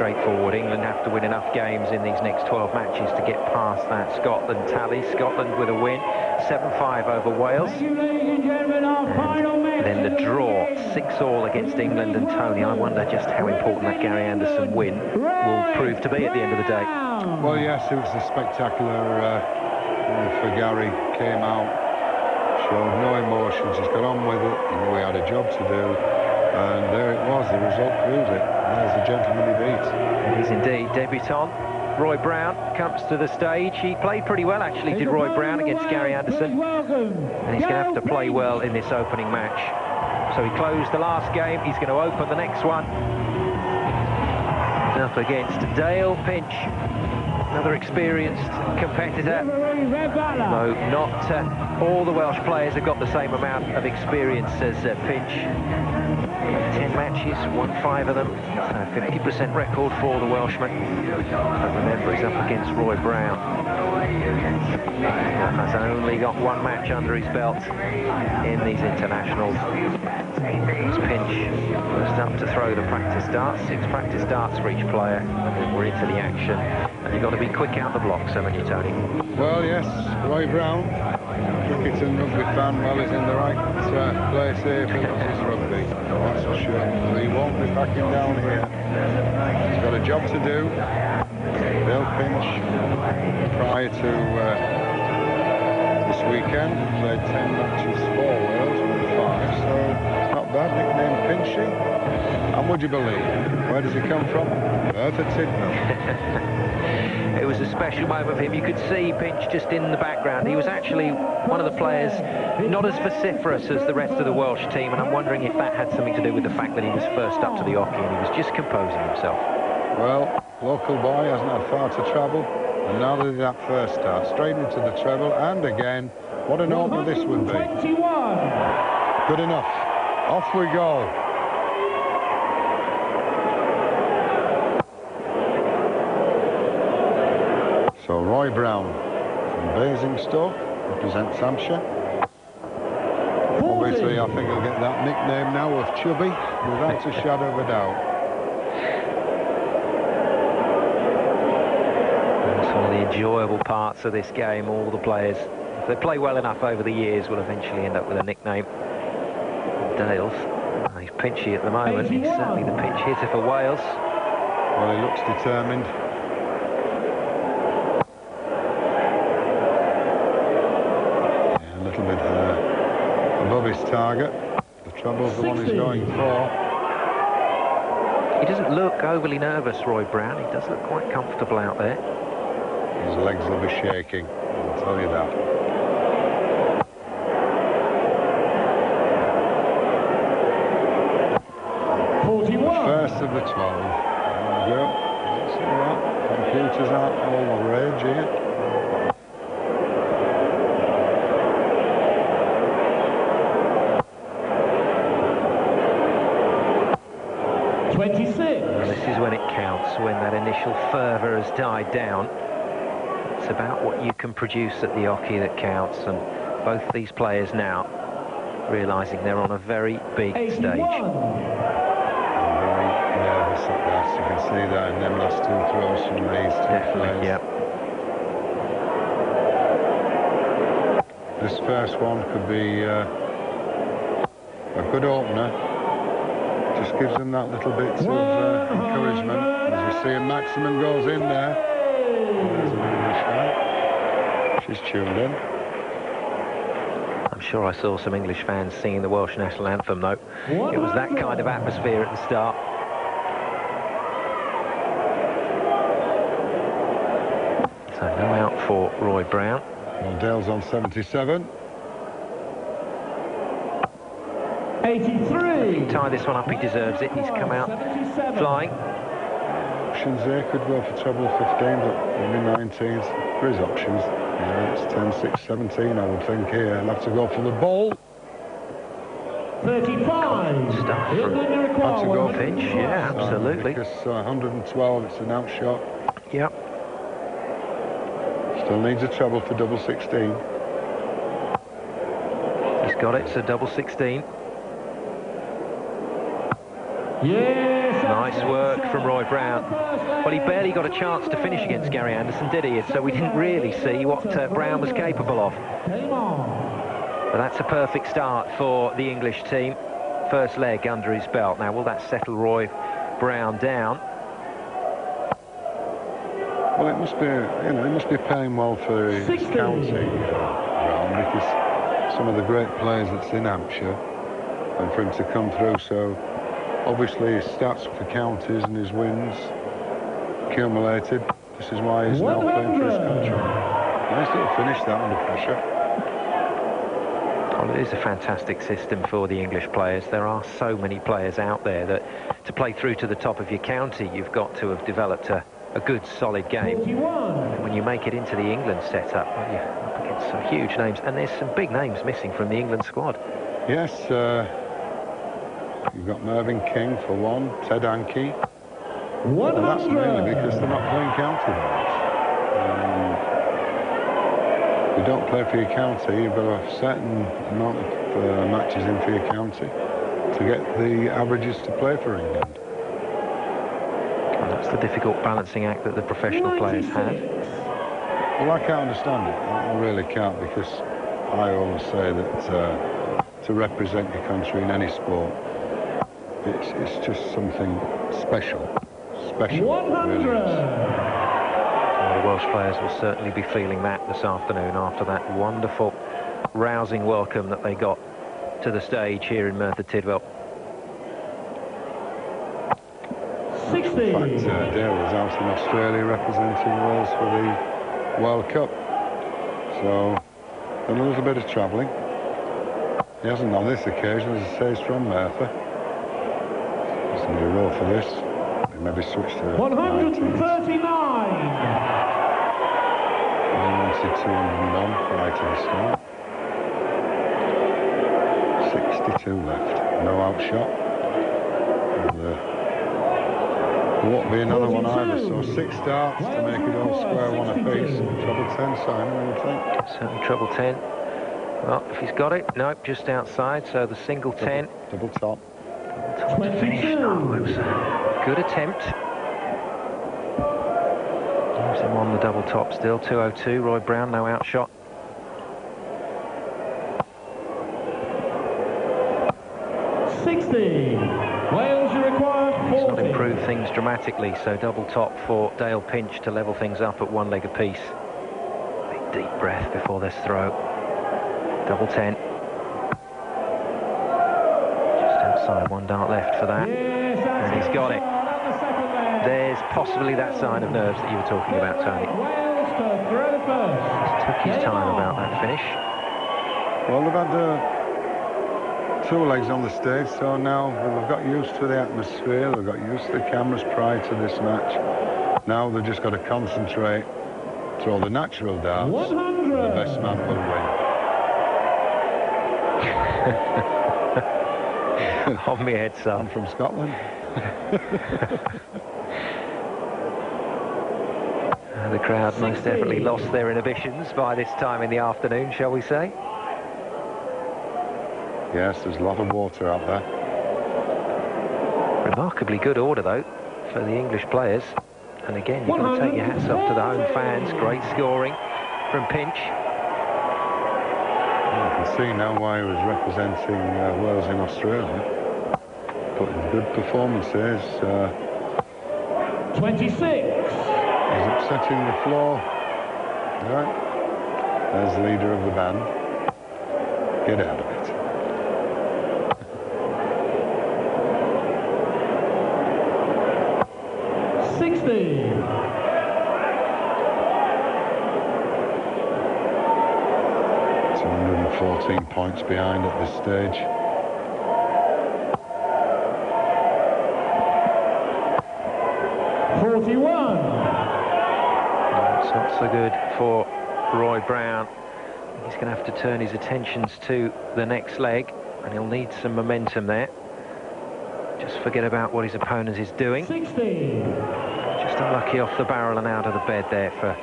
straightforward. England have to win enough games in these next 12 matches to get past that Scotland tally. Scotland with a win, 7-5 over Wales. And then the draw, 6-all against England. And Tony, I wonder just how important that Gary Anderson win will prove to be at the end of the day. Well, yes, it was a spectacular for Gary. Came out, showed no emotions, just got on with it. He knew he had a job to do. And there it was, the result proves it. There's the gentleman he beat. It is indeed. Debutant Roy Brown comes to the stage. He played pretty well, actually, did Roy Brown against Gary Anderson. And he's going to have to play well in this opening match. So he closed the last game. He's going to open the next one. He's up against Dale Pinch, another experienced competitor. Though not all the Welsh players have got the same amount of experience as Pinch. 10 matches, won 5 of them. 50% record for the Welshman. But remember, he's up against Roy Brown. Has only got 1 match under his belt in these internationals. It's Pinch first up to throw the practice darts. 6 practice darts for each player. And then we're into the action. And you've got to be quick out the blocks, haven't you, Tony? Well, yes, Roy Brown, cricket and rugby fan, well, he's in the right place here if he loves his rugby. That's for sure. He won't be backing down here. He's got a job to do. Dale Pinch, prior to this weekend, played 10 matches for Wales, won 5, so it's not bad. Nickname Pinchy. And would you believe, where does he come from? Earth at Tidnam. It was a special moment for him. You could see Pinch just in the background. He was actually one of the players not as vociferous as the rest of the Welsh team, and I'm wondering if that had something to do with the fact that he was first up to the hockey and he was just composing himself. Well, local boy hasn't had far to travel, and now that that first start, straight into the treble, and again, what an opener this would be. Good enough. Off we go. So Roy Brown from Basingstoke represents Hampshire. Obviously, I think he'll get that nickname now of Chubby, without a shadow of a doubt. That's one of the enjoyable parts of this game. All the players, if they play well enough over the years, will eventually end up with a nickname. Dale's, he's Pinchy at the moment. He's certainly the pinch hitter for Wales. Well, he looks determined. Above his target. The trouble's the one he's going for. He doesn't look overly nervous, Roy Brown. He does look quite comfortable out there. His legs will be shaking, I'll tell you that. First of the 12. There we go. See that? Computers aren't all the rage here. 26. This is when it counts, when that initial fervour has died down. It's about what you can produce at the hockey that counts, and both these players now realising they're on a very big 81. stage. I'm very nervous at that. You can see that in them last 2 throws from these 2 players. Yep. This first one could be a good opener. Just gives them that little bit of encouragement. As you see, a Maximum goes in there. There's an English fan. She's tuned in. I'm sure I saw some English fans singing the Welsh national anthem, though. It was that kind of atmosphere at the start. So no out for Roy Brown. Well, Dale's on 77. 83. If he can tie this one up, he deserves it. He's come out flying. Options there, could go for treble 15, but maybe 19s. There is options. Yeah, it's 10, 6, 17, I would think here. I'll have to go for the ball. 35. Stuff from Had to go Pinch, yeah, absolutely. Because 112, it's an out shot. Yep. Still needs a treble for double 16. He's got it, so double 16. Yes, Nice work from Roy Brown. Well, he barely got a chance to finish against Gary Anderson, did he? So we didn't really see what Brown was capable of. But that's a perfect start for the English team. First leg under his belt. Now, will that settle Roy Brown down? Well, it must be, you know, it must be paying well for his county, Brown, because some of the great players that's in Hampshire, and for him to come through, so obviously his stats for counties and his wins accumulated. This is why he's now playing for his country. Nice little finish that under pressure. Well, it is a fantastic system for the English players. There are so many players out there that to play through to the top of your county, you've got to have developed a good, solid game. And when you make it into the England setup, well, you're up against some huge names, and there's some big names missing from the England squad. Yes, you've got Mervyn King for one, Ted Hankey. And that's mainly because they're not playing county games. If you don't play for your county, you've got a certain amount of matches in for your county to get the averages to play for England. And that's the difficult balancing act that the professional players have. Well, I can't understand it. I really can't, because I always say that to represent your country in any sport, it's just something special. Special, 100. Really is. Well, the Welsh players will certainly be feeling that this afternoon after that wonderful, rousing welcome that they got to the stage here in Merthyr Tydfil. 60. In fact, Dale was out in Australia representing Wales for the World Cup. So, done a little bit of travelling. He hasn't on this occasion, as I say, he's from Merthyr. There's going to be a roll for this. Maybe switch to 139. He wanted 201 right at the start. 62 left. No outshot. And, there won't be another one either. So 6 starts to make it all square one apiece. Treble 10, Simon, I would think. Certainly treble 10. Well, if he's got it, nope, just outside. So the single 10. Double top. Top to finish. Oh, it was a good attempt. Leaves him on the double top still. 202. Roy Brown, no outshot. Wales require 40. He's not improved things dramatically, so double top for Dale Pinch to level things up at 1 leg apiece. Big deep breath before this throw. Double 10. Just outside, 1 dart left for that. And he's got it. There's possibly that sign of nerves that you were talking about, Tony. Just took his time about that finish. Well, they've had 2 legs on the stage, so now they've got used to the atmosphere, they've got used to the cameras prior to this match. Now they've just got to concentrate, throw the natural darts, 100. the best man will win. On me head, son. I'm from Scotland. The crowd most definitely lost their inhibitions by this time in the afternoon, shall we say? Yes, there's a lot of water out there. Remarkably good order, though, for the English players. And again, you've got to take your hats off to the home fans. Great scoring from Pinch. You can see now why he was representing Wales in Australia. Putting good performances. 26. He's upsetting the floor. Right. There's the leader of the band. Get out of it. Points behind at this stage. It's not so good for Roy Brown. He's going to have to turn his attentions to the next leg, and he'll need some momentum there. Just forget about what his opponent is doing. 60. Just unlucky off the barrel and out of the bed there for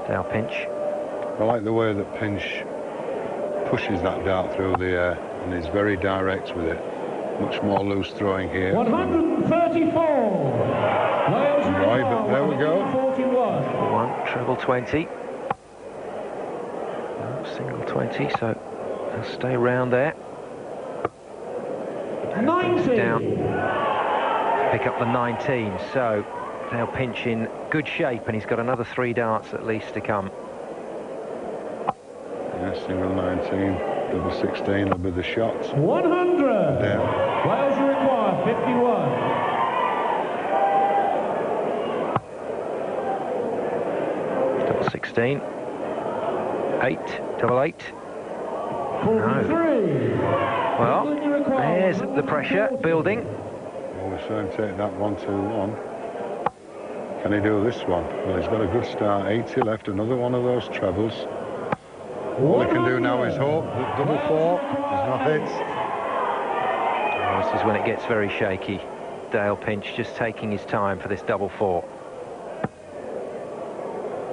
Dale Pinch. I like the way that Pinch pushes that dart through the air and is very direct with it. Much more loose throwing here. 134. Wales Right, but there we go. 41. One, treble 20. No, single 20, so they'll stay round there. 90. Down. Pick up the 19, so they'll pinch in good shape, and he's got another 3 darts at least to come. Yeah, single 19, double 16 will be the shots. 100. There. Wales require 51. Double 16. 8, double 8. 43. Well, there's the pressure building. Well, we're trying to take that 1-2-1. Can he do this one? Well, he's got a good start. 80 left, another one of those trebles. All he can do now is hope that double 4 is not hit. Oh, this is when it gets very shaky. Dale Pinch just taking his time for this double 4.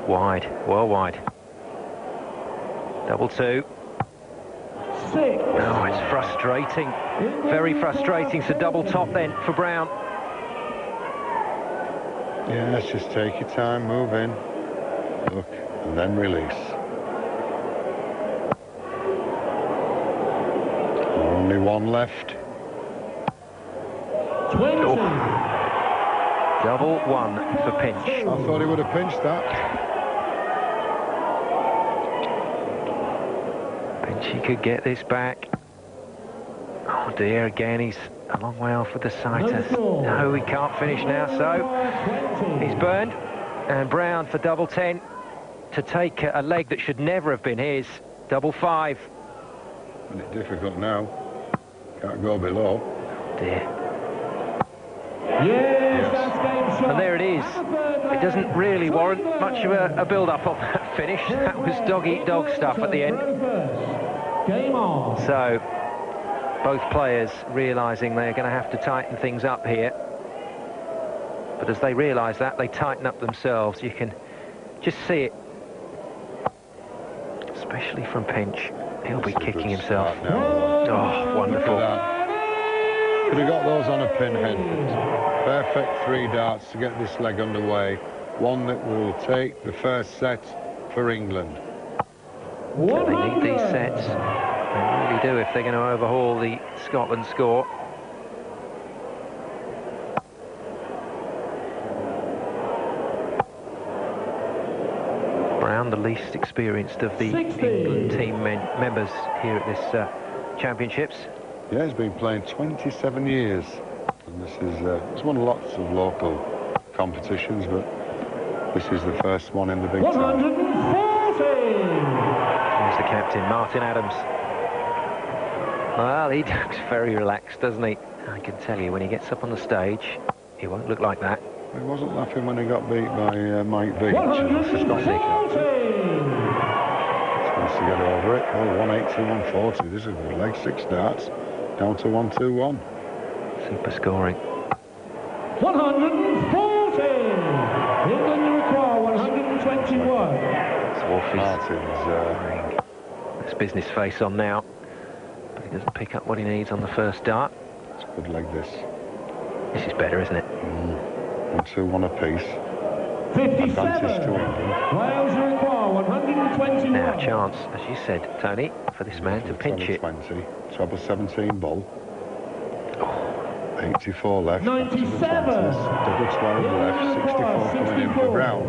Wide, well wide. Double 2. 6. Oh, it's frustrating. Very frustrating. So double top then for Brown. Yeah, let's just take your time, move in, look, and then release. Only one left. 20. Oh. Double 1 for Pinch. I thought he would have pinched that. Pinch, he could get this back. Oh dear, again, he's a long way off with the sighter. No, he can't finish now, so he's burned. And Brown for double 10 to take a leg that should never have been his. Double 5. And it's difficult now. Can't go below. Oh dear. Yes, that's game shot. And there it is. It doesn't really warrant much of a build-up on that finish. That was dog-eat-dog stuff at the end. Game on. So, both players realising they're going to have to tighten things up here. But as they realise that, they tighten up themselves. You can just see it. Especially from Pinch. He'll be kicking himself. Oh, wonderful. Could have got those on a pinhead. Perfect 3 darts to get this leg underway. One that will take the first set for England. They need these sets. They really do if they're going to overhaul the Scotland score. Brown, the least experienced of the 60. England team members here at this championships. Yeah, he's been playing 27 years. And this is, he's won lots of local competitions, but this is the first one in the big time. 140. Here's the captain, Martin Adams. Well, he looks very relaxed, doesn't he? I can tell you, when he gets up on the stage, he won't look like that. He wasn't laughing when he got beat by Mike Vick. 140. Wants to get over it. Oh, 180, 140. This is a good leg. 6 darts. Down to 1-2-1. Super scoring. 140. England require 121. Martin's That's business face on now. But he doesn't pick up what he needs on the first dart. it's a good leg, this. This is better, isn't it? 1-2-1 apiece. 57. Advantage to England. Wales require 121. Now, chance, as you said, Tony, for this man to pinch it. 20, treble 17 ball. 84 left. 97. Double 12 left. 64 coming in for Brown.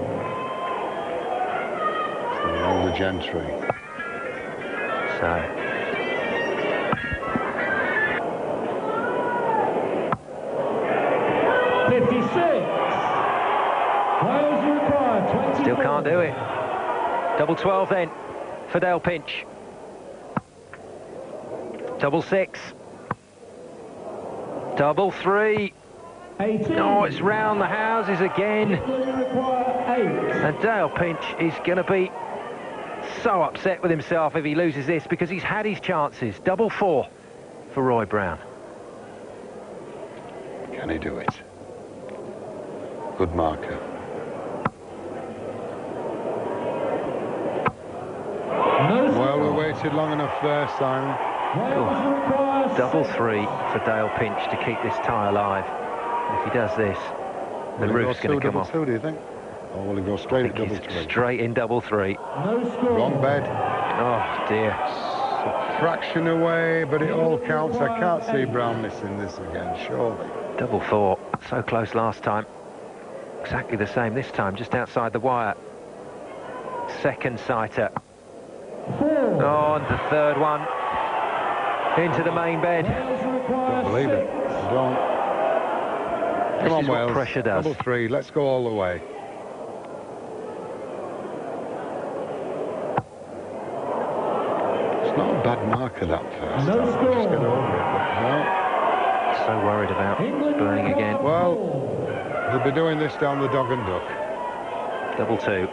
So all the gentry. So, Wales require 20. still can't do it. Double 12 then for Dale Pinch. Double 6. Double 3. 18. Oh, it's round the houses again. England require 8. And Dale Pinch is going to be so upset with himself if he loses this, because he's had his chances. Double 4 for Roy Brown. Can he do it? Good marker. No Well, we waited long enough there, Simon. Double three for Dale Pinch to keep this tie alive. If he does this, the roof's going to come off. Two, do you think? Or will he go straight at double three? Straight in double three. No score. Wrong bed. Oh dear. A fraction away, but it all counts. I can't see Brown missing this again, surely. Double four. So close last time. Exactly the same this time, just outside the wire. Second sighter. Oh, and the third one. Into the main bed. Don't believe it. Don't. Come on, Wales. Pressure does. Double three. Let's go all the way. It's not a bad marker, that first. No score. Just get over it. But no. So worried about burning again. Well, they'll be doing this down the Dog and Duck. Double two.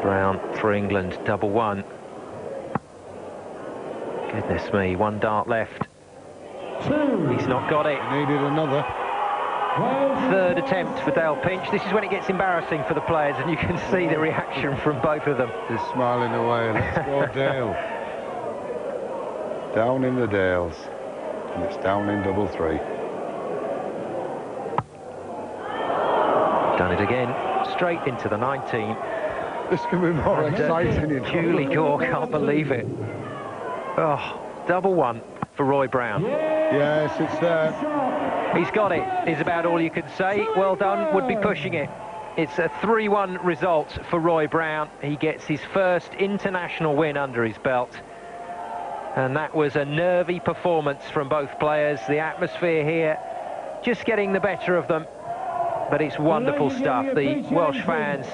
Brown for England, double one. Goodness me, one dart left. He's not got it. He needed another. Third attempt for Dale Pinch. This is when it gets embarrassing for the players, and you can see the reaction from both of them. Just smiling away. Let's go, Dale. Down in the Dales. And it's down in double three. Done it again. Straight into the 19. This can be more exciting. You know. Julie Gore can't believe it. Oh, double one for Roy Brown. Yes, it's there. He's got it, is about all you can say. Well done, would be pushing it. It's a 3-1 result for Roy Brown. He gets his first international win under his belt. And that was a nervy performance from both players. The atmosphere here just getting the better of them. But it's wonderful stuff. The Welsh fans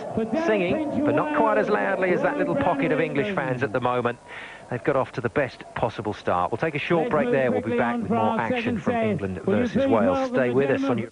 singing, but not quite as loudly as that little pocket of English fans at the moment. They've got off to the best possible start. We'll take a short break there. We'll be back with more action from England versus Wales. Stay with us on your...